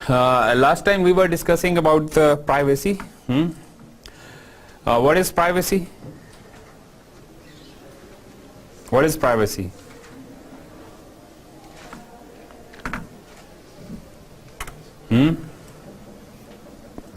Last time we were discussing about privacy. What is privacy? What is privacy?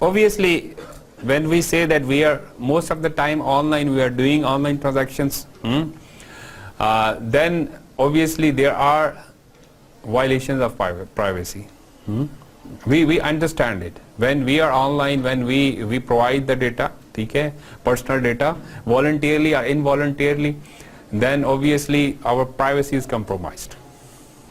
obviously when we say that we are most of the time online, we are doing online transactions, then obviously there are violations of privacy. We understand it. When we are online, when we provide the data, okay, personal data, voluntarily or involuntarily, then obviously our privacy is compromised.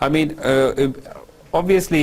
I mean, obviously,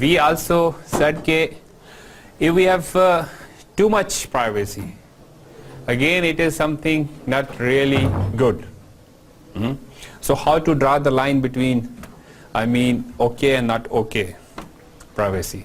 we also said that if we have too much privacy, again it is something not really good. So how to draw the line between, I mean, okay and not okay privacy?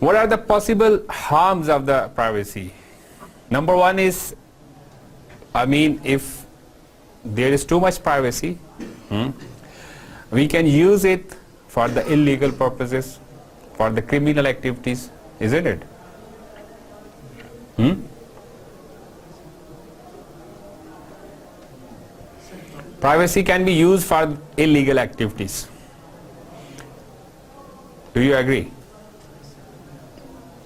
What are the possible harms of the privacy? Number one is, I mean, if there is too much privacy, we can use it for the illegal purposes, for the criminal activities, isn't it? Privacy can be used for illegal activities. Do you agree?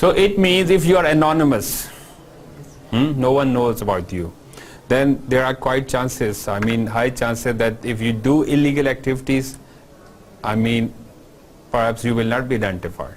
So it means if you are anonymous, no one knows about you, then there are quite chances, I mean high chances that if you do illegal activities, I mean perhaps you will not be identified.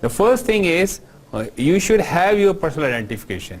the first thing is you should have your personal identification.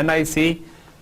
NIC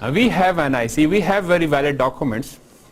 We have NIC, we have very valid documents,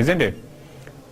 isn't it?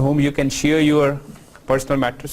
whom you can share your personal matters,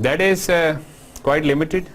that is quite limited.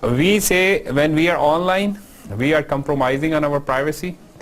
We say when we are online, we are compromising on our privacy,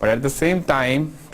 but at the same time,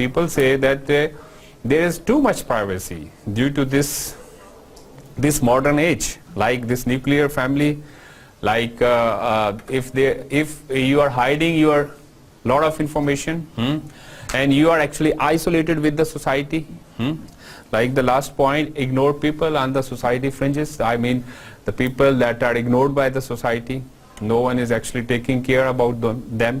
people say that there is too much privacy due to this modern age, like this nuclear family, like if you are hiding your lot of information, and you are actually isolated with the society, like the last point, ignore people on the society fringes. I mean the people that are ignored by the society, no one is actually taking care about them.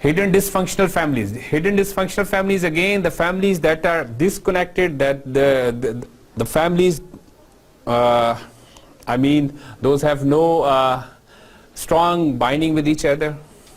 Hidden dysfunctional families. Hidden dysfunctional families, again, the families that are disconnected, that the families, I mean, those have no strong binding with each other,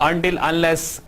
until unless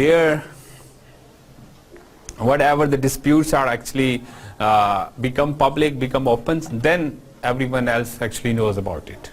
their whatever the disputes are actually become public, become open, then everyone else actually knows about it,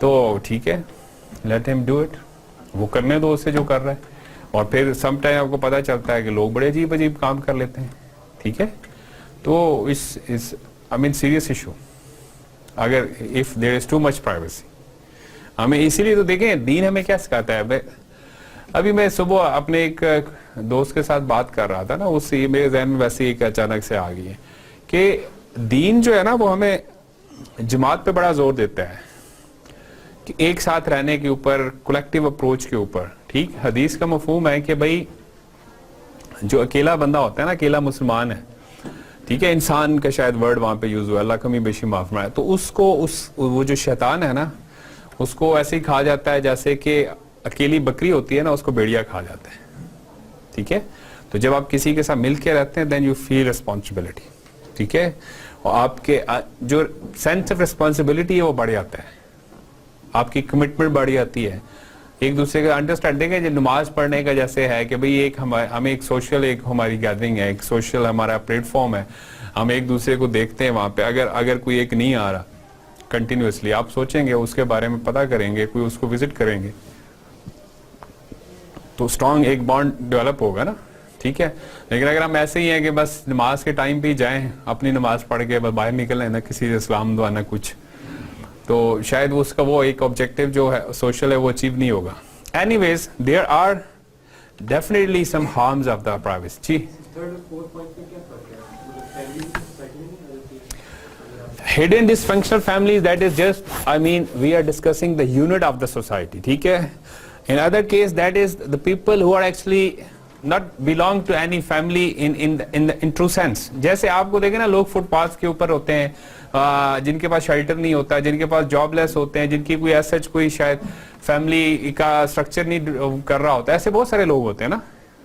تو ٹھیک ہے, late ہم do it, وہ کرنے دو اسے جو کر رہا ہے. اور پھر سم ٹائم آپ کو پتا چلتا ہے کہ لوگ بڑے عجیب عجیب کام کر لیتے ہیں, ٹھیک ہے. تو اس آئی مین سیریس ایشو, اگر if there is too much privacy, ہمیں اسی لیے تو دیکھیں دین ہمیں کیا سکھاتا ہے. ابھی میں صبح اپنے ایک دوست کے ساتھ بات کر رہا تھا نا, اس سے میرے ذہن میں ویسے ایک اچانک سے آ گئی ہے کہ دین جو ہے نا وہ ہمیں جماعت پہ بڑا زور دیتا ہے, کہ ایک ساتھ رہنے کے اوپر, کولیکٹیو اپروچ کے اوپر. ٹھیک, حدیث کا مفہوم ہے کہ بھائی جو اکیلا بندہ ہوتا ہے نا, اکیلا مسلمان ہے, ٹھیک ہے, انسان کا شاید ورڈ وہاں پہ یوز ہوا, اللہ کمی بیشی معاف فرمائے, تو اس کو وہ جو شیطان ہے نا اس کو ایسے ہی کھا جاتا ہے جیسے کہ اکیلی بکری ہوتی ہے نا, اس کو بھیڑیا کھا جاتا ہے. ٹھیک ہے, تو جب آپ کسی کے ساتھ مل کے رہتے ہیں دین یو فیل ریسپانسبلٹی. ٹھیک ہے, اور آپ کے جو سینس آف ریسپانسبلٹی ہے وہ بڑھ جاتا ہے, آپ کی کمٹمنٹ بڑھ جاتی ہے, ایک دوسرے کا انڈرسٹینڈنگ ہے. جو نماز پڑھنے کا جیسے ہے کہ بھئی ایک ہمیں ایک سوشل, ایک ہماری گیدرنگ ہے, ایک سوشل ہمارا پلیٹ فارم ہے, ہم ایک دوسرے کو دیکھتے ہیں وہاں پہ. اگر کوئی ایک نہیں آ رہا کنٹینیوسلی, آپ سوچیں گے اس کے بارے میں پتا کریں گے, کوئی اس کو وزٹ کریں گے, تو اسٹرانگ ایک بانڈ ڈیولپ ہوگا نا. ٹھیک ہے, لیکن اگر ہم ایسے ہی ہیں کہ بس نماز کے ٹائم پہ ہی جائیں, اپنی نماز پڑھ کے بس باہر نکلیں, نہ کسی سے اسلام دعا نہ کچھ, تو شاید اس کا وہ ایک آبجیکٹو جو ہے سوشل ہے وہ اچیو نہیں ہوگا. Anyways there are definitely some harms of the privacy. جی, hidden dysfunctional families, that is just, I mean, we are discussing the unit of the society. ٹھیک ہے, in other case that is the people who are actually not belong to any family in true sense. جیسے آپ کو دیکھیں نا, لوگ fit path کے اوپر ہوتے ہیں, جن کے پاس شیلٹر نہیں ہوتا, جن کے پاس جاب لیس ہوتے ہیں, جن کی کوئی ایسا کوئی شاید فیملی کا اسٹرکچر نہیں کر رہا ہوتا. ایسے بہت سارے لوگ ہوتے ہیں نا,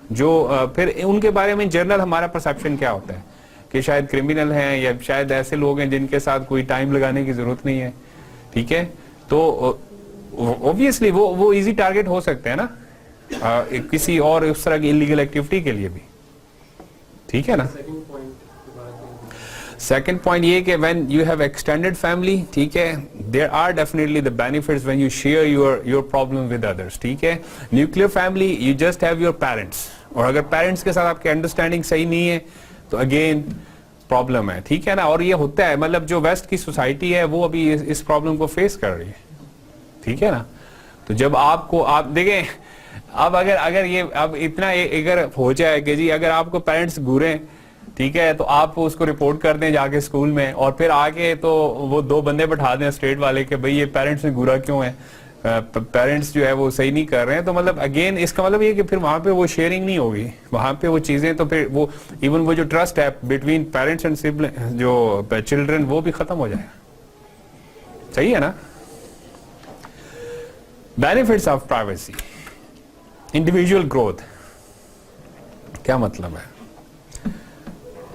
جو پھر ان کے بارے میں جنرل ہمارا پرسیپشن کیا ہوتا ہے کہ شاید کرمینل ہیں, یا شاید ایسے لوگ ہیں جن کے ساتھ کوئی ٹائم لگانے کی ضرورت نہیں ہے. ٹھیک ہے, تو اوبیسلی وہ ایزی ٹارگٹ ہو سکتے ہیں نا کسی اور اس طرح کی انلیگل ایکٹیویٹی کے لیے بھی. ٹھیک ہے نا. سیکنڈ پوائنٹ یہ کہ when you have extended family, ٹھیک ہے, there are definitely the benefits when you share your problem with others. ٹھیک ہے, nuclear family you just have your parents, اور اگر پیرنٹس کے ساتھ آپ کی انڈرسٹینڈنگ صحیح نہیں ہے تو اگین پرابلم ہے. ٹھیک ہے نا, اور یہ ہوتا ہے, مطلب جو ویسٹ کی سوسائٹی ہے وہ ابھی اس پرابلم کو فیس کر رہی ہے. ٹھیک ہے نا, تو جب آپ دیکھیں, اب اگر یہ اب اتنا اگر ہو جائے کہ جی اگر آپ کو پیرنٹس گوریں, ٹھیک ہے, تو آپ اس کو رپورٹ کر دیں جا کے اسکول میں, اور پھر آگے تو وہ 2 بندے بٹھا دیں اسٹیٹ والے کہ بھئی یہ پیرنٹس نے گورا کیوں ہے, پیرنٹس جو ہے وہ صحیح نہیں کر رہے ہیں. تو مطلب اگین اس کا مطلب یہ کہ پھر وہاں پہ وہ شیئرنگ نہیں ہوگی, وہاں پہ وہ چیزیں, تو پھر وہ ایون وہ جو ٹرسٹ ہے بٹوین پیرنٹس اینڈ جو چلڈرن وہ بھی ختم ہو جائے گا. صحیح ہے نا. Benefits of privacy, individual growth. کیا مطلب ہے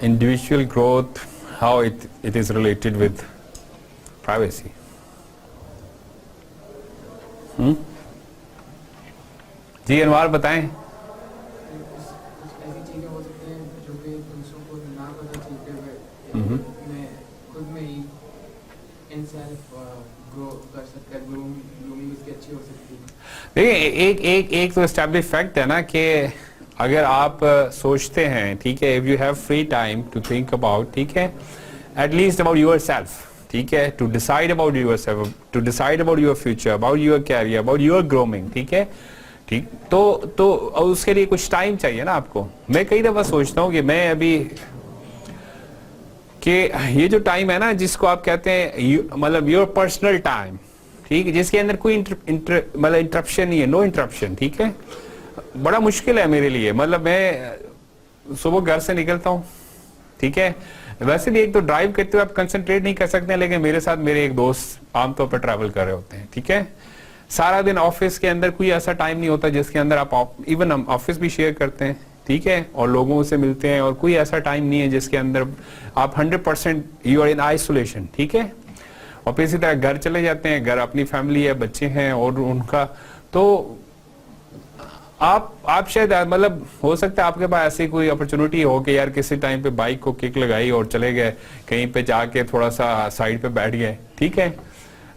individual growth, how it is related with privacy. جی انوار بتائیں. ایسی چیزیں ہو سکتی ہیں جو کہ دوسروں کو نہ پتہ چلتے ہوئے میں خود میں ہی ان سیلف گرو کر سکتا ہے, گرومنگ اس کی اچھی ہو سکتی ہے. دیکھیں ایک تو اسٹیبلش فیکٹ ہے نا کہ اگر آپ سوچتے ہیں, ٹھیک ہے, if you have free time to think about, ٹھیک ہے, at least about yourself, ٹھیک ہے, to decide about yourself, to decide about your future, about your career, about your grooming, ٹھیک ہے, ٹھیک, تو اس کے لیے کچھ ٹائم چاہیے نا آپ کو. میں کئی دفعہ سوچتا ہوں کہ میں ابھی کہ یہ جو ٹائم ہے نا جس کو آپ کہتے ہیں مطلب یور پرسنل ٹائم, ٹھیک, جس کے اندر کوئی مطلب انٹرپشن نہیں ہے, نو انٹرپشن. ٹھیک ہے, بڑا مشکل ہے میرے لیے. مطلب میں صبح گھر سے نکلتا ہوں, ٹھیک ہے, ویسے بھی ایک تو ڈرائیو کرتے ہوئے آپ کنسنٹریٹ نہیں کر سکتے ہیں, لیکن میرے ساتھ میرے ایک دوست عام طور پر ٹریول کر رہے ہوتے ہیں. ٹھیک ہے, سارا دن آفس کے اندر کوئی ایسا ٹائم نہیں ہوتا جس کے اندر آپ ایون ہم آفس بھی شیئر کرتے ہیں, ٹھیک ہے, اور لوگوں سے ملتے ہیں, اور کوئی ایسا ٹائم نہیں ہے جس کے اندر آپ 100% یو آر ان آئسولیشن. ٹھیک ہے, اور پھر اسی طرح گھر چلے جاتے ہیں, گھر اپنی فیملی ہے, بچے ہیں اور ان کا, تو آپ شاید مطلب ہو سکتا ہے آپ کے پاس ایسی کوئی اپرچونٹی ہو کہ یار کسی ٹائم پہ بائک کو کک لگائی اور چلے گئے کہیں پہ جا کے تھوڑا سا سائڈ پہ بیٹھ گئے. ٹھیک ہے,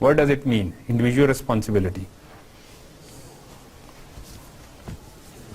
what does it mean, individual responsibility?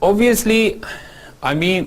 Obviously, I mean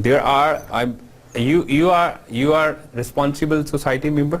There are you are responsible society member,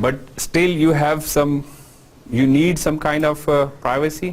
but still you have you need some kind of privacy,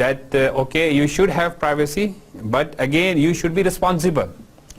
that okay, you should have privacy, but again you should be responsible.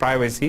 privacy,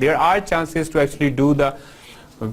there are chances to actually do the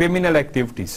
criminal activities,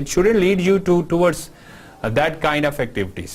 it shouldn't lead you towards that kind of activities.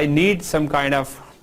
I need some kind of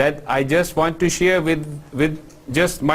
that I just want to share with just my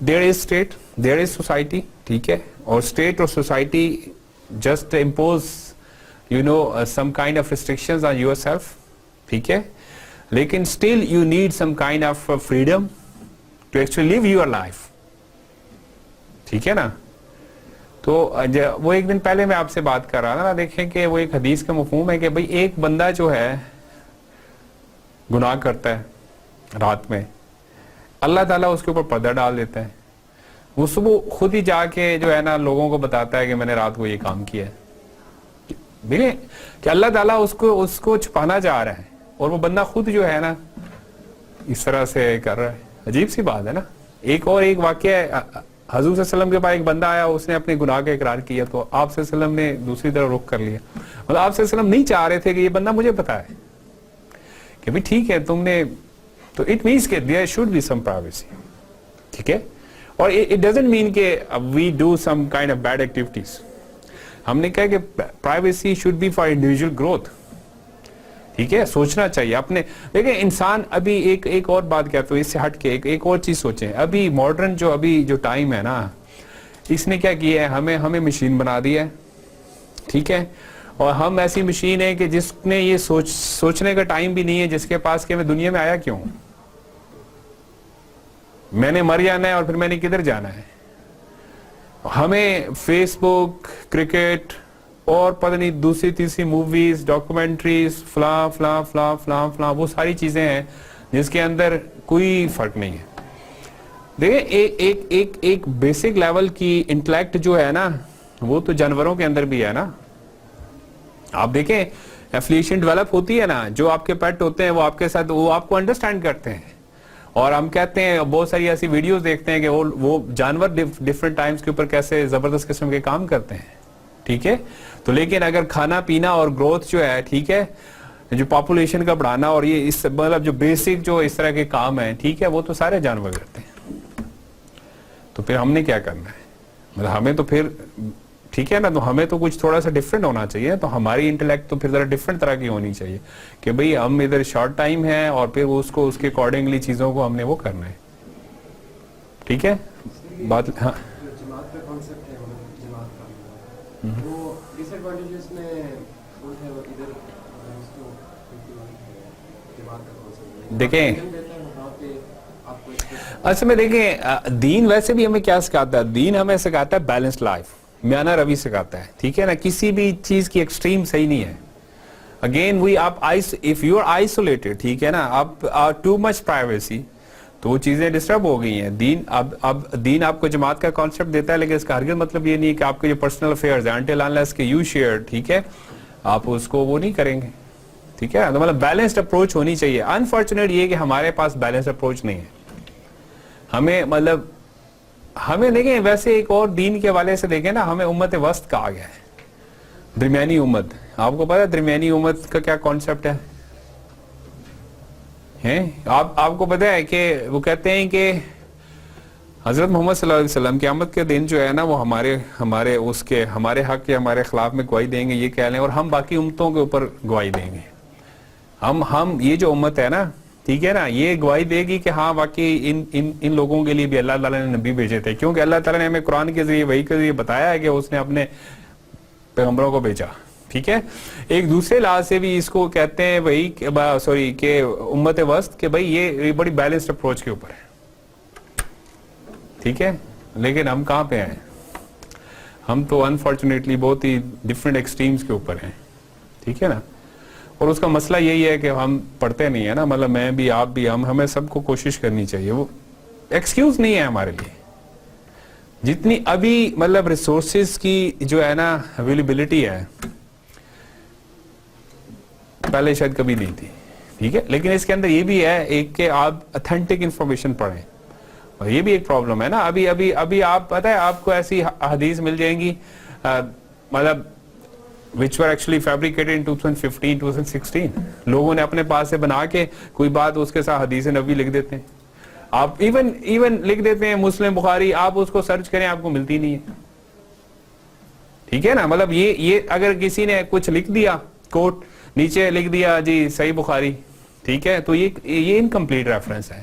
there is state, there is society, ٹھیک ہے, اور state اور society just impose some kind of restrictions on yourself, ٹھیک ہے, لیکن still you need some kind of freedom to actually live your life, ٹھیک ہے نا. تو وہ ایک دن پہلے میں آپ سے بات کر رہا تھا نا, دیکھیں کہ وہ ایک حدیث کا مفہوم ہے کہ بھئی ایک بندہ جو ہے گناہ کرتا ہے رات میں, اللہ تعالیٰ اس کے اوپر پردہ ڈال دیتا ہے, وہ صبح خود ہی جا کے جو ہے نا لوگوں کو بتاتا ہے کہ میں نے رات کو یہ کام کیا ہے. دیکھیں کہ اللہ تعالیٰ اس کو چھپانا چاہ رہا ہے, اور وہ بندہ خود جو ہے نا اس طرح سے کر رہا ہے. عجیب سی بات ہے نا. ایک واقعہ ہے, حضور صلی اللہ علیہ وسلم کے پاس ایک بندہ آیا, اس نے اپنے گناہ کا اقرار کیا, تو آپ صلی اللہ علیہ وسلم نے دوسری طرف رخ کر لیا. مطلب آپ صلی اللہ علیہ وسلم نہیں چاہ رہے تھے کہ یہ بندہ مجھے بتائے کہ بھی ٹھیک ہے تم نے, تو اٹ مینس کہ there should be some privacy, ٹھیک ہے. اور it doesn't mean کہ we do some kind of bad activities. ہم نے کہا کہ privacy should be for individual growth, ٹھیک ہے. سوچنا چاہیے اپنے. دیکھیں انسان ابھی ایک اور بات کہتا ہوں اس سے ہٹ کے, ایک اور چیز سوچیں. ابھی ماڈرن جو ٹائم ہے نا, اس نے کیا کیا ہے, ہمیں مشین بنا دی ہے, ٹھیک ہے. اور ہم ایسی مشین ہے کہ جس نے یہ سوچنے کا ٹائم بھی نہیں ہے جس کے پاس کہ میں دنیا میں آیا کیوں, میں نے مر جانا ہے اور پھر میں نے کدھر جانا ہے. ہمیں فیس بک, کرکٹ اور پتہ نہیں دوسری تیسری موویز, ڈاکومنٹریز, فلاں فلاں فلاں فلاں فلاں, وہ ساری چیزیں ہیں جس کے اندر کوئی فرق نہیں ہے. دیکھیں ایک بیسک لیول کی انٹلیکٹ جو ہے نا, وہ تو جانوروں کے اندر بھی ہے نا. آپ دیکھیں ایفلیشن ڈیولپ ہوتی ہے نا, جو آپ کے پیٹ ہوتے ہیں وہ آپ کے ساتھ, وہ آپ کو انڈرسٹینڈ کرتے ہیں. اور ہم کہتے ہیں, بہت ساری ایسی ویڈیوز دیکھتے ہیں کہ وہ جانور ڈفرنٹ ٹائمز کے اوپر کیسے زبردست قسم کے کام کرتے ہیں, ٹھیک ہے. تو لیکن اگر کھانا پینا اور گروتھ جو ہے, ٹھیک ہے, جو پاپولیشن کا بڑھانا اور یہ اس مطلب جو بیسک جو اس طرح کے کام ہیں, ٹھیک ہے, وہ تو سارے جانور کرتے ہیں. تو پھر ہم نے کیا کرنا ہے, مطلب ہمیں تو پھر ٹھیک ہے نا, تو ہمیں تو کچھ تھوڑا سا ڈفرینٹ ہونا چاہیے. تو ہماری انٹلیکٹ تو پھر ذرا ڈفرینٹ طرح کی ہونی چاہیے کہ بھئی ہم ادھر شارٹ ٹائم ہے اور پھر اس کے اکارڈنگلی چیزوں کو ہم نے وہ کرنا ہے, ٹھیک ہے. بات ہاں جماعت کا کانسیپٹ ہے, جماعت کا وہ ڈس ایڈوانٹیجز میں ہے ادھر اس کو جماعت کا کانسیپٹ دیکھیں. اصل میں دیکھیں دین ویسے بھی ہمیں کیا سکھاتا ہے, دین ہمیں سکھاتا ہے بیلنس لائف, میانہ روی سکھاتا ہے, ٹھیک ہے نا. کسی بھی چیز کی ایکسٹریم صحیح نہیں ہے. Again if you are isolated, ٹھیک ہے نا, آپ too much privacy, تو وہ چیزیں ڈسٹرب ہو گئی ہیں. اب دین آپ کو جماعت کا کانسیپٹ دیتا ہے, لیکن اس کا ہرگز مطلب یہ نہیں ہے کہ آپ کے جو پرسنل افیئرز ہیں until unless کہ you share, ٹھیک ہے, آپ اس کو وہ نہیں کریں گے, ٹھیک ہے. مطلب بیلنسڈ اپروچ ہونی چاہیے. انفارچونیٹ یہ کہ ہمارے پاس بیلنسڈ اپروچ نہیں ہے. ہمیں دیکھیں ویسے ایک اور دین کے حوالے سے دیکھیں نا, ہمیں امت وسط کہا گیا ہے, درمیانی امت. آپ کو پتا ہے درمیانی امت کا کیا کانسیپٹ ہے؟ آپ کو پتا ہے کہ وہ کہتے ہیں کہ حضرت محمد صلی اللہ علیہ وسلم قیامت کے دن جو ہے نا, وہ ہمارے حق یا ہمارے خلاف میں گواہی دیں گے, یہ کہہ لیں, اور ہم باقی امتوں کے اوپر گواہی دیں گے. ہم یہ جو امت ہے نا, ٹھیک ہے نا, یہ گواہی دے گی کہ ہاں واقعی ان لوگوں کے لیے بھی اللہ تعالیٰ نے نبی بھیجے تھے, کیونکہ اللہ تعالیٰ نے ہمیں قرآن کے ذریعے وحی کے ذریعے بتایا ہے کہ اس نے اپنے پیغمبروں کو بھیجا, ٹھیک ہے. ایک دوسرے لحاظ سے بھی اس کو کہتے ہیں وہی کہ امت وسط, کہ بھائی یہ بڑی بیلنسڈ اپروچ کے اوپر ہے, ٹھیک ہے. لیکن ہم کہاں پہ ہیں, ہم تو انفارچونیٹلی بہت ہی ڈفرینٹ ایکسٹریمز کے اوپر ہیں, ٹھیک ہے نا. اور اس کا مسئلہ یہی ہے کہ ہم پڑھتے نہیں ہیں نا, مطلب میں بھی آپ بھی, ہمیں سب کو کوشش کرنی چاہیے. وہ ایکسکیوز نہیں ہے ہمارے لیے. جتنی ابھی مطلب ریسورسز کی جو ہے نا اویلیبلٹی ہے, پہلے شاید کبھی نہیں تھی, ٹھیک ہے. لیکن اس کے اندر یہ بھی ہے ایک کہ آپ اتھینٹک انفارمیشن پڑھیں, اور یہ بھی ایک پرابلم ہے نا. ابھی آپ پتہ ہے آپ کو ایسی حدیث مل جائیں گی مطلب which were actually fabricated in 2015, 2016. لوگوں نے اپنے پاس سے بنا کے کوئی بات اس کے ساتھ حدیث نبوی لکھ دیتے ہیں. آپ ایون لکھ دیتے ہیں مسلم بخاری, آپ اس کو سرچ کریں آپ کو ملتی نہیں ہے, ٹھیک ہے نا. مطلب یہ اگر کسی نے کچھ لکھ دیا, کوٹ نیچے لکھ دیا جی صحیح بخاری, ٹھیک ہے, تو یہ انکمپلیٹ ریفرنس ہے.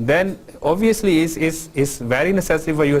then obviously is very necessary for your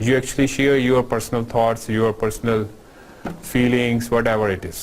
you actually share your personal thoughts, your personal feelings, whatever it is,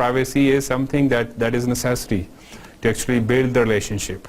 privacy is something that is necessary to actually build the relationship।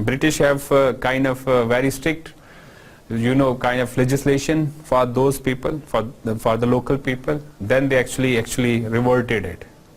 British have kind of very strict, you know, kind of legislation for those people, for the local people. Then they actually reverted it,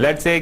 Let's say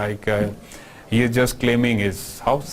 like he is just claiming his house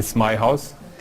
it's my house,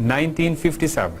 1957,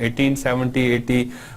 1870, 80,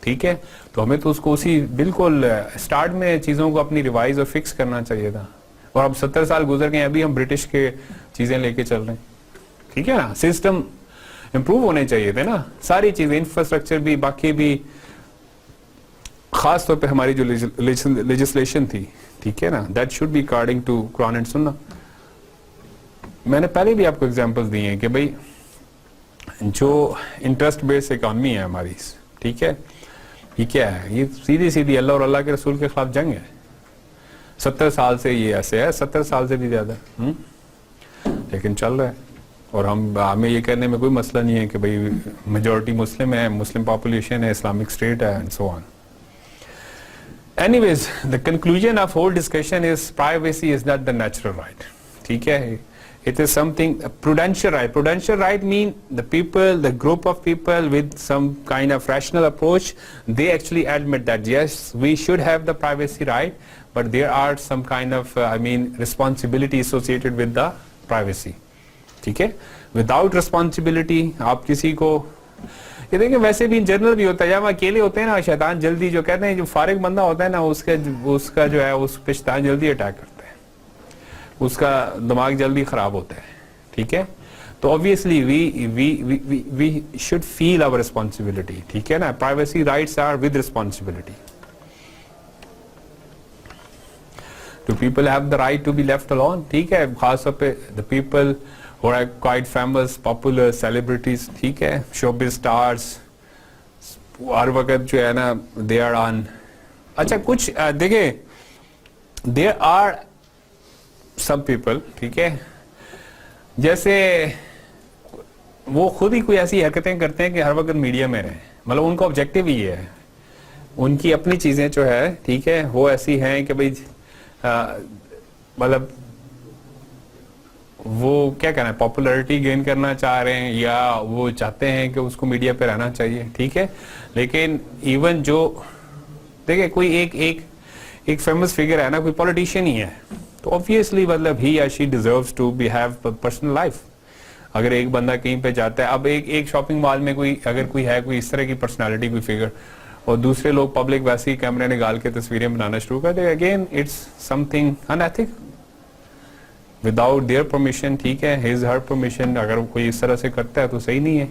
ٹھیک ہے, تو ہمیں تو اس کو اسی بالکل start میں چیزوں کو اپنی ریوائز اور فکس کرنا چاہیے تھا, اور اب 70 سال گزر گئے, ابھی ہم برٹش کے چیزیں لے کے چل رہے ہیں. ٹھیک ہے نا, سسٹم امپروو ہونے چاہیے تھے نا, ساری چیزیں, انفراسٹرکچر بھی, باقی بھی, خاص طور پہ ہماری جو لیجسلیشن تھی, ٹھیک ہے نا, that should be according to Quran and Sunnah. میں نے پہلے بھی آپ کو ایگزامپل دی ہیں کہ بھائی جو انٹرسٹ بیس اکانومی ہے ہماری, ٹھیک ہے, یہ کیا ہے, یہ سیدھی سیدھی اللہ اور اللہ کے رسول کے خلاف جنگ ہے. 70 سال سے یہ ایسے ہے, 70 سال سے بھی زیادہ, لیکن چل رہا ہے. اور ہمیں یہ کرنے میں کوئی مسئلہ نہیں ہے کہ بھئی میجورٹی مسلم ہے, مسلم پاپولیشن ہے, اسلامک اسٹیٹ ہے, and so on. Anyways, the conclusion of whole discussion is privacy is not the natural right. ٹھیک ہے, it is something a prudential right. Prudential right mean the people, the group of people with some kind of rational approach, they actually admit that yes, we should have the privacy right, but there are some kind of responsibility associated with the privacy. ٹھیک ہے, without responsibility آپ کسی کو, یہ دیکھیں ویسے بھی general بھی ہوتا ہے, جب اکیلے ہوتے ہیں نا شیطان جلدی, جو کہتے ہیں جو فارغ بندہ ہوتا ہے نا, اس کا جو ہے اس پہ شیطان جلدی اٹیک کرتا ہے, اس کا دماغ جلدی خراب ہوتا ہے. ٹھیک ہے, تو obviously we should feel our responsibility. ٹھیک ہے نا, privacy rights are with responsibility. Do people have the right to be left alone? ٹھیک ہے, خاص طور پہ the people who are quite famous, popular, celebrities, ٹھیک ہے, showbiz stars, ہر وقت جو ہے نا they are on. اچھا کچھ دیکھیں, there are some people, ٹھیک ہے, جیسے وہ خود ہی کوئی ایسی حرکتیں کرتے ہیں کہ ہر وقت میڈیا میں رہیں, مطلب ان کا آبجیکٹیو ہی ہے, ان کی اپنی چیزیں جو ہے, ٹھیک ہے, وہ ایسی ہیں کہ بھئی مطلب وہ کیا کہنا ہے, پاپولیرٹی گین کرنا چاہ رہے ہیں, یا وہ چاہتے ہیں کہ اس کو میڈیا پہ رہنا چاہیے. ٹھیک ہے, لیکن ایون جو دیکھیں کوئی ایک فیمس فگر ہے نا, کوئی پولیٹیشین ہی ہے, تو obviously مطلب he or she deserves to be have a personal life. اگر ایک بندہ کہیں پہ جاتا ہے, اب ایک شاپنگ مال میں اگر کوئی ہے کوئی اس طرح کی پرسنالٹی, کوئی فگر, اور دوسرے لوگ پبلک ویسے ہی کیمرے نکال کے تصویریں بنانا شروع کر دے, again it's something unethical without their permission. ٹھیک ہے, his her permission, اگر کوئی اس طرح سے کرتا ہے تو صحیح نہیں ہے.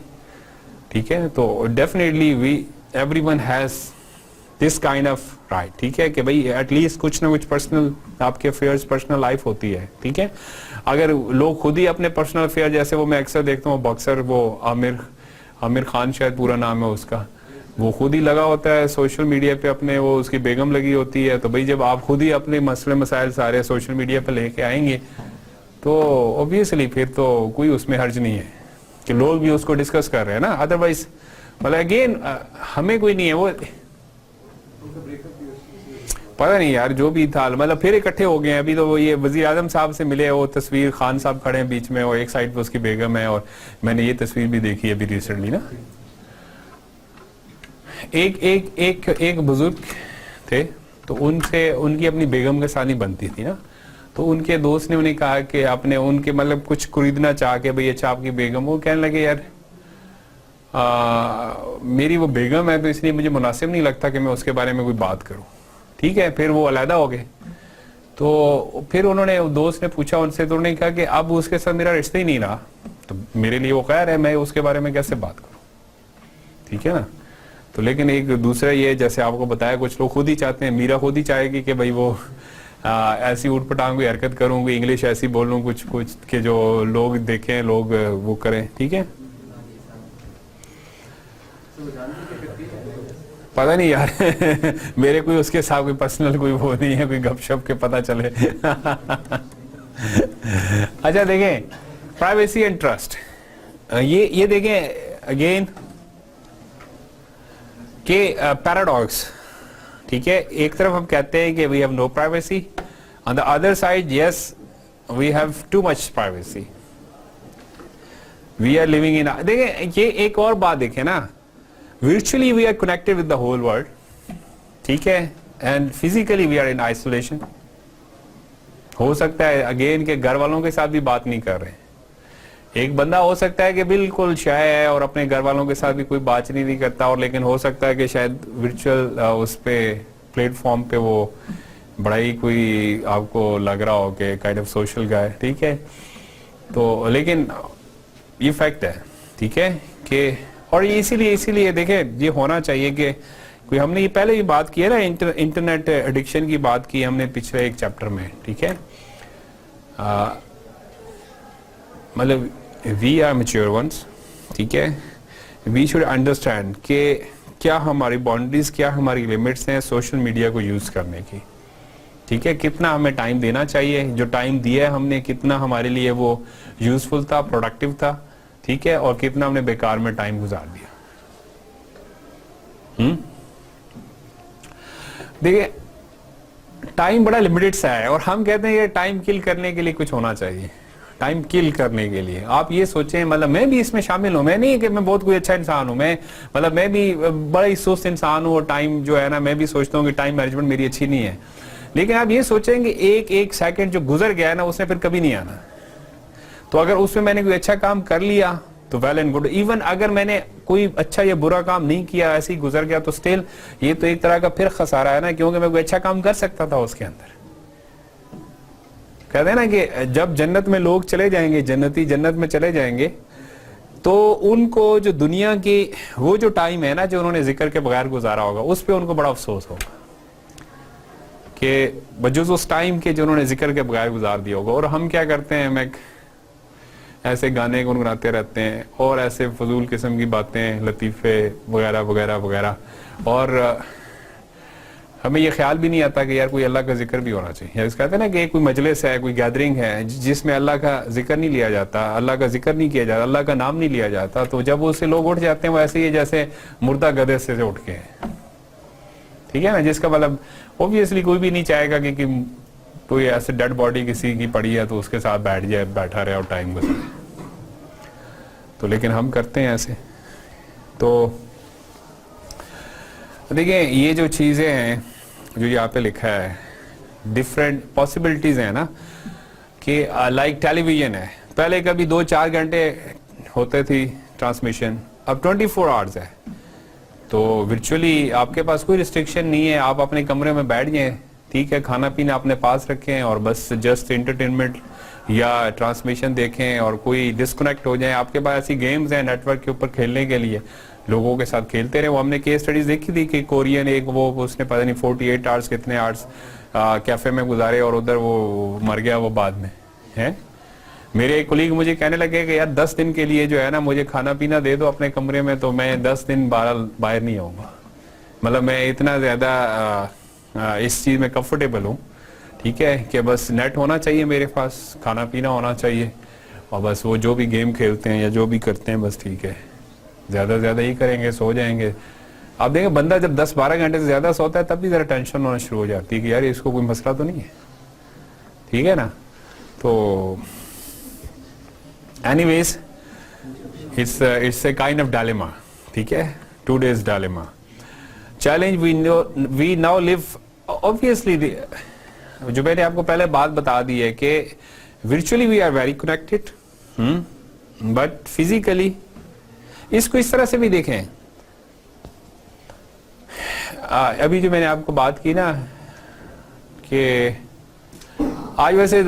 ٹھیک ہے, تو definitely everyone has this kind of right. ٹھیک ہے, کہ بھئی ایٹ لیسٹ کچھ نہ کچھ پرسنل آپ کے افیئرز, پرسنل لائف ہوتی ہے. ٹھیک ہے, اگر لوگ خود ہی اپنے پرسنل افیئر, جیسے وہ میں اکثر دیکھتا ہوں باکسر, وہ عامر خان شاید پورا نام ہے اس کا, وہ خود ہی لگا ہوتا ہے سوشل میڈیا پہ اپنے, وہ اس کی بیگم لگی ہوتی ہے, تو بھئی جب آپ خود ہی اپنے مسئلے مسائل سارے سوشل میڈیا پہ لے کے آئیں گے تو obviously پھر تو کوئی اس میں حرج نہیں ہے کہ لوگ بھی اس کو ڈسکس کر رہے ہیں نا. ادروائز مطلب اگین ہمیں کوئی نہیں ہے, وہ پتہ نہیں یار جو بھی تھا, مطلب پھر اکٹھے ہو گئے ہیں. ابھی تو وہ یہ وزیر اعظم صاحب سے ملے, وہ تصویر خان صاحب کھڑے ہیں بیچ میں, اور ایک سائڈ پہ اس کی بیگم ہے, اور میں نے یہ تصویر بھی دیکھی ابھی ریسنٹلی نا. ایک بزرگ تھے, تو ان سے ان کی اپنی بیگم کے ساتھ نہیں بنتی تھی نا, تو ان کے دوست نے انہیں کہا کہ آپ نے ان کے مطلب کچھ خریدنا چاہ کے, بھئی اچھا آپ کی بیگم, وہ کہنے لگے یار میری وہ بیگم ہے تو اس لیے مجھے مناسب نہیں لگتا کہ میں اس کے بارے میں کوئی بات کروں. ٹھیک ہے, پھر وہ علیحدہ ہو گئے. تو پھر انہوں نے, دوست نے پوچھا ان سے, تو انہوں نے کہا کہ اب اس کے ساتھ میرا رشتہ ہی نہیں رہا, تو میرے لیے وہ خیر ہے, میں اس کے بارے میں کیسے بات کروں. ٹھیک ہے نا, تو لیکن ایک دوسرا یہ, جیسے آپ کو بتایا, کچھ لوگ خود ہی چاہتے ہیں, میرا خود ہی چاہے گی کہ بھئی وہ ایسی اوٹ پٹانگ کوئی حرکت کروں, کوئی انگلش ایسی بولوں کچھ کہ جو لوگ دیکھیں, لوگ وہ کریں. ٹھیک ہے, پتہ نہیں یار میرے کوئی اس کے ساتھ کوئی پرسنل کوئی وہ نہیں ہے, کوئی گپ شپ کے پتہ چلے. اچھا دیکھیں, پرائیویسی اینڈ ٹرسٹ, یہ دیکھیں اگین کہ پیراڈاکس. ٹھیک ہے, ایک طرف ہم کہتے ہیں کہ we have no privacy, on the other side yes we have too much privacy, we are living in. دیکھیں یہ ایک اور بات دیکھیں نا, virtually we are connected with the whole world. ٹھیک ہے, and physically we are in isolation. ہو سکتا ہے اگین کہ گھر والوں کے ساتھ بھی بات نہیں کر رہے, ایک بندہ ہو سکتا ہے کہ بالکل شائع ہے اور اپنے گھر والوں کے ساتھ بھی کوئی بات چیت نہیں کرتا, اور لیکن ہو سکتا ہے کہ شاید ورچوئل اس پہ پلیٹ فارم پہ وہ بڑا ہی کوئی آپ کو لگ رہا ہو کہ کائنڈ آف سوشل گائے, ٹھیک ہے. تو لیکن یہ فیکٹ ہے, ٹھیک ہے, کہ اور یہ اسی لیے دیکھیں یہ ہونا چاہیے کہ کوئی, ہم نے یہ پہلے ہی بات کی ہے نا, انٹرنیٹ ایڈکشن کی بات کی ہم نے پچھلے ایک چیپٹر میں, ٹھیک ہے. مطلب وی آر میچور ونس, ٹھیک ہے, وی شوڈ انڈرسٹینڈ کہ کیا ہماری باؤنڈریز, کیا ہماری لمٹس ہیں سوشل میڈیا کو یوز کرنے کی, ٹھیک ہے. کتنا ہمیں ٹائم دینا چاہیے, جو ٹائم دیا ہے ہم نے کتنا ہمارے لیے وہ یوزفل تھا, پروڈکٹیو تھا, ٹھیک ہے, اور کتنا ہم نے بیکار میں ٹائم گزار دیا. دیکھیں ٹائم بڑا لمیٹڈ سا ہے, اور ہم کہتے ہیں کہ ٹائم کل کرنے کے لیے کچھ ہونا چاہیے. ٹائم کل کرنے کے لیے آپ یہ سوچیں, مطلب میں بھی اس میں شامل ہوں, میں نہیں کہ میں بہت کوئی اچھا انسان ہوں, میں بھی بڑا ہی سست انسان ہوں, اور ٹائم جو ہے نا میں بھی سوچتا ہوں کہ ٹائم مینجمنٹ میری اچھی نہیں ہے. لیکن آپ یہ سوچیں کہ ایک سیکنڈ جو گزر گیا ہے نا اس نے پھر کبھی نہیں آنا. تو اگر اس میں نے کوئی اچھا کام کر لیا تو ویل اینڈ گڈ, ایون اگر میں نے کوئی اچھا یا برا کام نہیں کیا, ایسے ہی گزر گیا, تو اسٹل یہ تو ایک طرح کا پھر خسارہ ہے نا, کیونکہ میں کوئی اچھا کام کر سکتا تھا اس کے اندر. کہتے ہیں نا کہ جب جنت میں لوگ چلے جائیں گے, جنتی جنت میں چلے جائیں گے, تو ان کو جو دنیا کی وہ جو ٹائم ہے نا جو انہوں نے ذکر کے بغیر گزارا ہوگا, اس پہ ان کو بڑا افسوس ہوگا کہ بجز اس ٹائم کے جو انہوں نے ذکر کے بغیر گزار دیا ہوگا. اور ہم کیا کرتے ہیں, ہم ایسے گانے گنگناتے رہتے ہیں اور ایسے فضول قسم کی باتیں, لطیفے وغیرہ وغیرہ وغیرہ, اور ہمیں یہ خیال بھی نہیں آتا کہ یار کوئی اللہ کا ذکر بھی ہونا چاہیے. اس کہتے ہیں نا کہ کوئی مجلس ہے, کوئی گیدرنگ ہے جس میں اللہ کا ذکر نہیں لیا جاتا, اللہ کا ذکر نہیں کیا جاتا, اللہ کا نام نہیں لیا جاتا, تو جب اس سے لوگ اٹھ جاتے ہیں وہ ایسے ہی جیسے مردہ گدھے سے اٹھ کے, ٹھیک ہے نا, جس کا مطلب اوبویسلی کوئی بھی نہیں چاہے گا کہ کوئی ایسے ڈیڈ باڈی کسی کی پڑی ہے تو اس کے ساتھ بیٹھا رہے اور ٹائم گزارے. تو لیکن ہم کرتے ہیں ایسے. تو دیکھیں یہ جو چیزیں ہیں جو یہاں پہ لکھا ہے, ڈفرینٹ پاسبلٹیز ہیں نا, کہ لائک ٹیلی ویژن ہے, پہلے کبھی 2-4 گھنٹے ہوتے تھی ٹرانسمیشن, اب 24 آورز ہے. تو ورچولی آپ کے پاس کوئی ریسٹرکشن نہیں ہے, آپ اپنے کمرے میں بیٹھ جائیں, ٹھیک ہے, کھانا پینا اپنے پاس رکھیں اور بس جسٹ انٹرٹینمنٹ یا ٹرانسمیشن دیکھیں اور کوئی ڈسکنیکٹ ہو جائیں. آپ کے پاس ایسی گیمز ہیں نیٹ ورک کے اوپر کھیلنے کے لیے, لوگوں کے ساتھ کھیلتے رہے. وہ ہم نے کیس اسٹڈیز دیکھی تھی کہ کورین ایک وہ اس نے پتہ نہیں 48 آورس کتنے آورس کیفے میں گزارے اور ادھر وہ مر گیا وہ بعد میں ہے. میرے ایک کولیگ مجھے کہنے لگے کہ یار 10 دن کے لیے جو ہے نا مجھے کھانا پینا دے دو اپنے کمرے میں, تو میں 10 دن باہر نہیں آؤں گا. مطلب میں اتنا زیادہ اس چیز میں کمفرٹیبل ہوں, ٹھیک ہے, کہ بس نیٹ ہونا چاہیے میرے پاس, کھانا پینا ہونا چاہیے, اور بس وہ جو بھی گیم کھیلتے ہیں یا جو بھی کرتے ہیں بس ٹھیک ہے, زیادہ سے زیادہ ہی کریں گے, سو جائیں گے. آپ دیکھیں بندہ جب 10-12 گھنٹے سے زیادہ سوتا ہے تب بھی ذرا ٹینشن ہونا شروع ہو جاتی ہے کہ یار اس کو کوئی مسئلہ تو نہیں ہے, ٹھیک ہے نا. تو anyways it's a kind of dilemma, ٹھیک ہے, 2 days dilemma challenge we now live. obviously جو میں نے آپ کو پہلے بات بتا دی ہے کہ virtually we are very connected, but physically اس کو اس طرح سے بھی دیکھیں. ابھی جو میں نے آپ کو بات کی نا کہ آج ویسے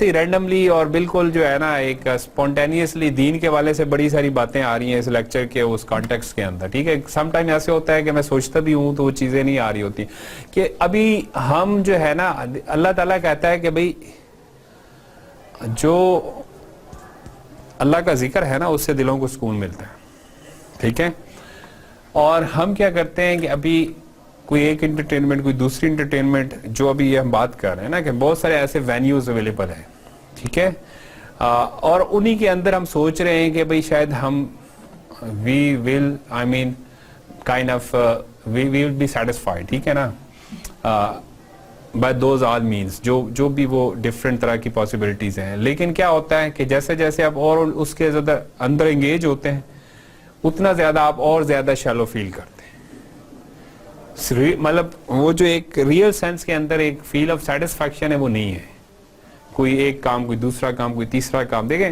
ہی رینڈملی اور بالکل جو ہے نا ایک اسپونٹینیسلی دین کے والے سے بڑی ساری باتیں آ رہی ہیں اس لیکچر کے اس کانٹیکسٹ کے اندر, ٹھیک ہے. سم ٹائم ایسے ہوتا ہے کہ میں سوچتا بھی ہوں تو وہ چیزیں نہیں آ رہی ہوتی کہ ابھی ہم جو ہے نا, اللہ تعالیٰ کہتا ہے کہ بھئی جو اللہ کا ذکر ہے نا اس سے دلوں کو سکون ملتا ہے, ٹھیک ہے. اور ہم کیا کرتے ہیں کہ ابھی کوئی ایک انٹرٹینمنٹ کوئی دوسری انٹرٹینمنٹ, جو ابھی یہ ہم بات کر رہے ہیں نا کہ بہت سارے ایسے وینیوز اویلیبل ہیں, ٹھیک ہے, اور انہی کے اندر ہم سوچ رہے ہیں کہ بھئی شاید ہم we will I mean kind of we will be satisfied, ٹھیک ہے نا, بائی دوز آل مینس جو بھی وہ ڈفرینٹ طرح کی پاسبلٹیز ہیں. لیکن کیا ہوتا ہے کہ جیسے جیسے آپ اور اس کے زیادہ اندر انگیج ہوتے ہیں اتنا زیادہ آپ اور زیادہ شیلو فیل کرتے ہیں. مطلب وہ جو ایک ریئل سینس کے اندر ایک فیل آف سیٹسفیکشن ہے وہ نہیں ہے. کوئی ایک کام, کوئی دوسرا کام, کوئی تیسرا کام. دیکھیں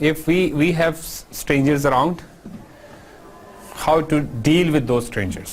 if we have strangers around, how to deal with those strangers,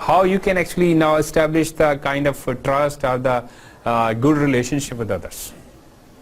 how you can actually now establish the kind of trust or the good relationship with others,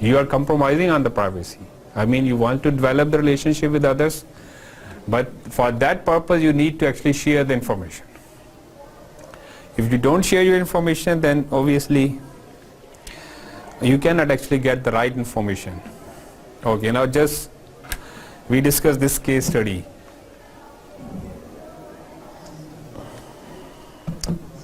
you are compromising on the privacy. I mean, you want to develop the relationship with others, but for that purpose you need to actually share the information. If you don't share your information, then obviously you cannot actually get the right information. Okay, now just we discuss this case study.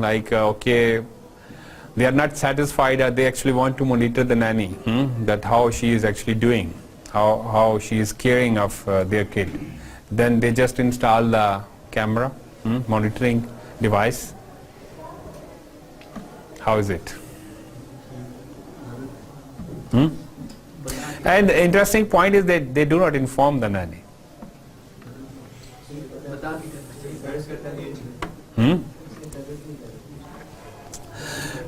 like okay, they are not satisfied, they actually want to monitor the nanny, that how she is actually doing, how she is caring of their kid. Then they just install the camera, monitoring device. How is it? And the interesting point is that they do not inform the nanny.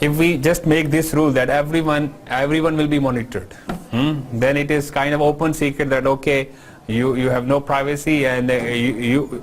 if we just make this rule that everyone will be monitored, then it is kind of open secret that okay, you have no privacy and you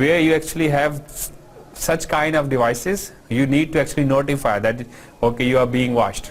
where you actually have such kind of devices you need to actually notify that okay you are being watched.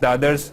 the others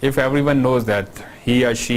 If everyone knows that he or she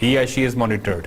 he or she is monitored,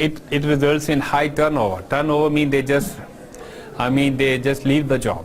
it results in high turnover mean they just leave the job,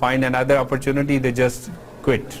find another opportunity they just quit,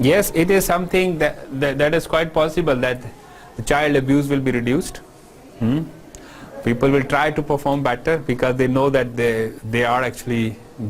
Yes, it is something that is quite possible that the child abuse will be reduced. People will try to perform better because they know that they are actually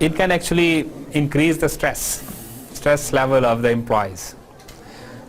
It can actually increase the stress level of the employees,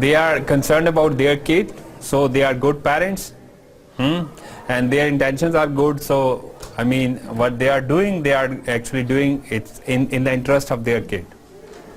They are concerned about their kid, so they are good parents, and their intentions are good. So I mean, what they are doing, they are actually doing it in the interest of their kid,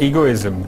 egoism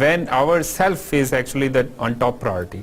when our self is actually the on top priority,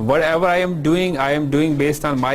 whatever I am doing based on my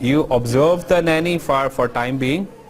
you observe the nanny for time being,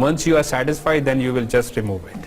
once you are satisfied then you will just remove it,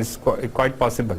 is quite possible,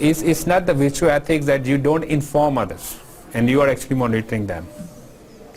it's not the virtue ethics that you don't inform others and you are actually monitoring them,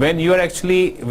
when you are actually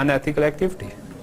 unethical activity।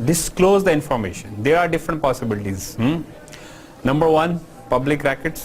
disclose the information? There are different possibilities. Number one, public records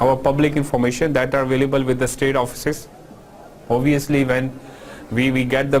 Our public information that are available with the state offices. Obviously when we get the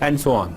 and so on,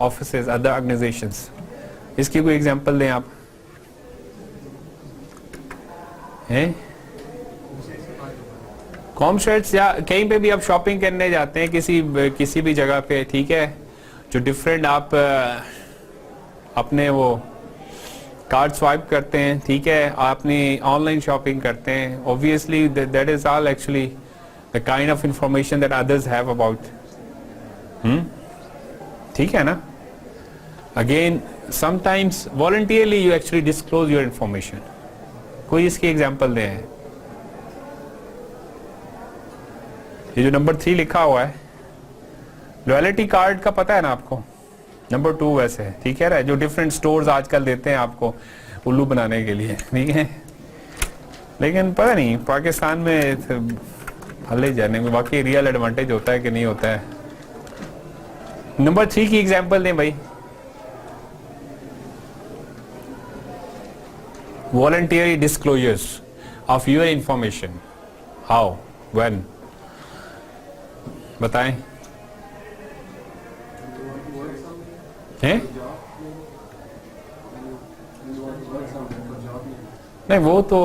offices, other organizations. اس کی کوئی example دیں آپ ہیں؟ کام seats یا کہیں پہ بھی آپ شاپنگ کرنے جاتے ہیں کسی بھی جگہ پہ, ٹھیک ہے, جو ڈفرینٹ آپ اپنے وہ کارڈ سوائپ کرتے ہیں, ٹھیک ہے, آپ اپنی آن لائن شاپنگ کرتے ہیں, obviously that is all actually the kind of information that others have about. ٹھیک ہے نا. Again, sometimes voluntarily you actually disclose your information. کوئی اس کی ایگزامپل دیں. یہ جو نمبر 3 لکھا ہوا ہے لویلٹی کارڈ کا پتہ ہے نا آپ کو, نمبر 2 ویسے ہے, ٹھیک ہے, جو ڈفرینٹ سٹورز آج کل دیتے ہیں آپ کو الو بنانے کے لیے, ٹھیک ہے, لیکن پتہ نہیں پاکستان میں ہلے جانے میں واقعی ریئل ایڈوانٹیج ہوتا ہے کہ نہیں ہوتا ہے. نمبر 3 کی ایگزامپل دیں بھائی. Voluntary disclosures of your information. How? When? بتائیں. ہیں؟ نہیں وہ تو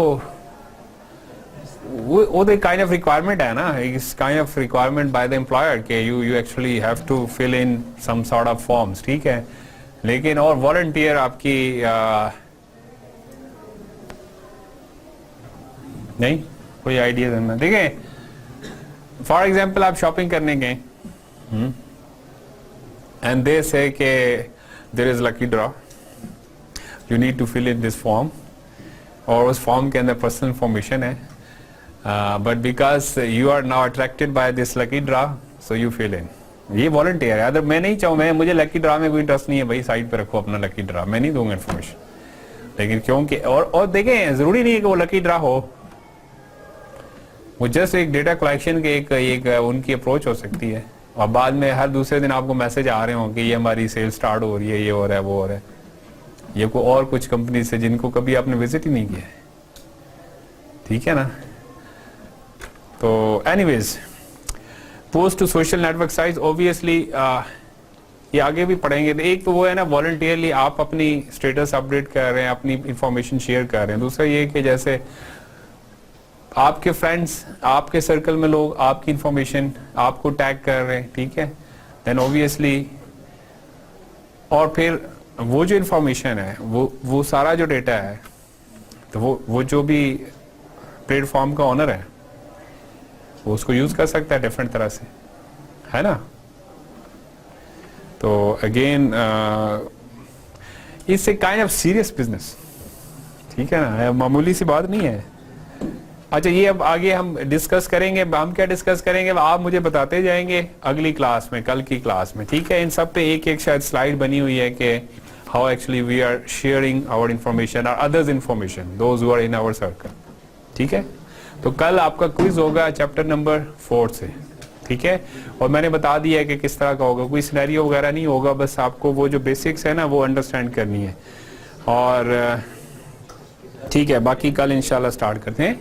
وہ kind of requirement ہے نا, it's kind of requirement by the employer کہ you actually have to fill in some sort of forms, ٹھیک ہے, لیکن اور volunteer آپ کی نہیں کوئی آئیڈیا دینا. دیکھیں فار ایگزامپل آپ شاپنگ کرنے گئے and they say that there is lucky draw, you need to fill in this form, اور اس فارم کے اندر پرسنل انفارمیشن ہے, but because you are now attracted by this lucky draw so you fill in. یہ volunteer ہے. اگر میں نہیں چاہوں, مجھے لکی ڈرا میں کوئی انٹرسٹ نہیں ہے بھائی, سائڈ پہ رکھو اپنا لکی ڈرا, میں نہیں دوں گا انفارمیشن. لیکن کیونکہ اور دیکھیں ضروری نہیں ہے کہ وہ لکی ڈرا ہو, وہ جسٹ ایک ڈیٹا کلیکشن کے ایک ان کی اپروچ ہو سکتی ہے, اور بعد میں ہر دوسرے دن آپ کو میسج آ رہے ہوں کہ یہ ہماری سیل سٹارٹ ہو رہی ہے, یہ ہو رہا ہے, وہ ہو رہا ہے, یہ کوئی اور کچھ کمپنی سے جن کو کبھی آپ نے وزٹ ہی نہیں کیا ہے, ٹھیک ہے نا. تو anyways post to social network sites obviously یہ آگے بھی پڑھیں گے. ایک تو وہ ہے نا والنٹیئرلی آپ اپنی اسٹیٹس اپڈیٹ کر رہے ہیں, اپنی انفارمیشن شیئر کر رہے ہیں. دوسرا یہ کہ جیسے آپ کے فرینڈس, آپ کے سرکل میں لوگ آپ کی انفارمیشن آپ کو ٹیگ کر رہے ہیں, ٹھیک ہے, دین اوبیسلی اور پھر وہ جو انفارمیشن ہے وہ سارا جو ڈیٹا ہے تو وہ جو بھی پلیٹ فارم کا اونر ہے وہ اس کو یوز کر سکتا ہے ڈفرینٹ طرح سے, ہے نا. تو again it's a kind of serious business, ٹھیک ہے نا, معمولی سی بات نہیں ہے. اچھا یہ اب آگے ہم ڈسکس کریں گے. ہم کیا ڈسکس کریں گے آپ مجھے بتاتے جائیں گے اگلی کلاس میں, کل کی کلاس میں, ٹھیک ہے. ان سب پہ ایک شاید سلائیڈ بنی ہوئی ہے کہ how actually we are sharing our information اور others information those who are in our circle, ٹھیک ہے. تو کل آپ کا کوئز ہوگا چیپٹر نمبر 4 سے, ٹھیک ہے, اور میں نے بتا دیا ہے کہ کس طرح کا ہوگا. کوئی سینیریو وغیرہ نہیں ہوگا, بس آپ کو وہ جو بیسکس ہے نا وہ انڈرسٹینڈ کرنی ہے, اور ٹھیک ہے. باقی کل انشاءاللہ سٹارٹ کرتے ہیں.